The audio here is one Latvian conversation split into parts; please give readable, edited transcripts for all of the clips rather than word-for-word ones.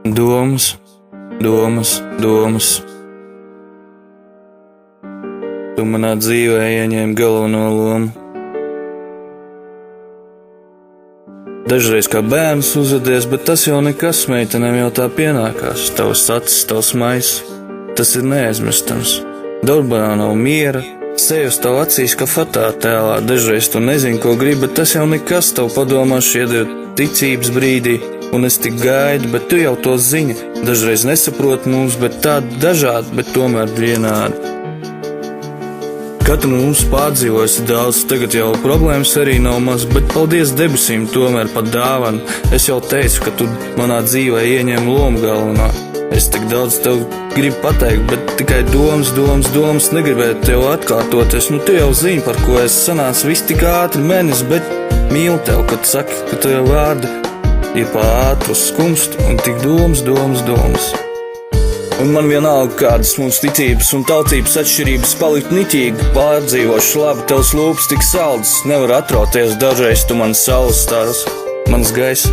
Domas, domas, domas. Tu manā dzīvē ieņēmi galveno lomu. Dažreiz kā bērns uzvedies, bet tas jau nekas, meitenēm jau tā pienākās. Tavs acis, tavs maiss, tas ir neaizmirstams. Darbā nav miera, sevi uz tavu acīs kā fototēlā. Dažreiz tu nezini, ko gribi, bet tas jau nekas, tavu padomāšu iedod ticības brīdī. Un es tik gaidu, bet tu jau to zini. Dažreiz nesaproti mums, bet tādi dažādi, bet tomēr vienādi. Katru mums pārdzīvojis daudz, tagad jau problēmas arī nav maz, bet paldies debesīm tomēr par dāvanu. Es jau teicu, ka tu manā dzīvē ieņem lomu galvenā. Es tik daudz tev gribu pateikt, bet tikai domas, negribētu tev atkārtoties. Nu tu jau zini, par ko es sanācu, viss tik ātri menis, bet mīlu tev, kad saki, ka tev vārdi ir pa ātru skumst un tik domas. Un man vienalga, kādas mums ticības un tautības atšķirības, palikt niķīgi, pārdzīvoši labi, tavs lūpas tik saldas, nevar atrauties, dažreiz tu man saules stāvs, mans gaiss.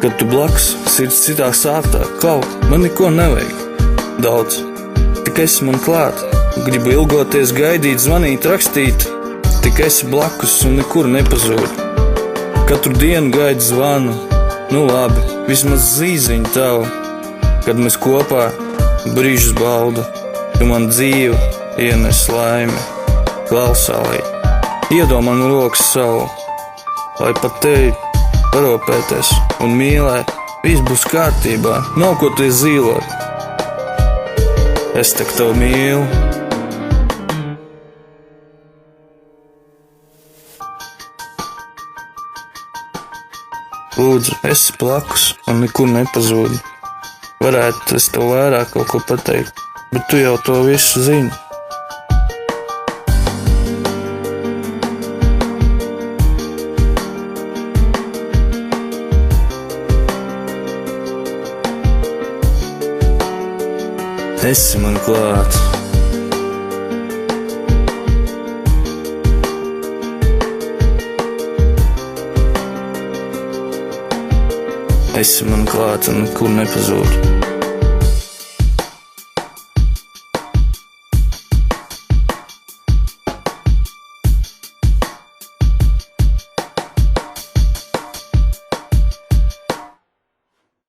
Kad tu blakus, sirds citā sāktā, klau, man neko nevajag daudz, tik esi man klāt, gribu ilgoties, gaidīt, zvanīt, rakstīt, tik esi blakus un nekur nepazūd. Katru dienu gaidu zvanu, nu labi, vismaz zīziņu tavu. Kad mēs kopā brīžus baudu, tu man dzīvi ienes laimi, klausālī, iedod man rokas savu, lai pat tevi parūpēties un mīlēt, viss būs kārtībā, nav ko te zīlot. Es tak tev mīlu. Lūdzu, esi blakus un nekur nepazūdi. Varētu es tev vairāk kaut ko pateikt, bet tu jau to visu zini. Esi man klāt. Esi man klāt un nekur nepazūd.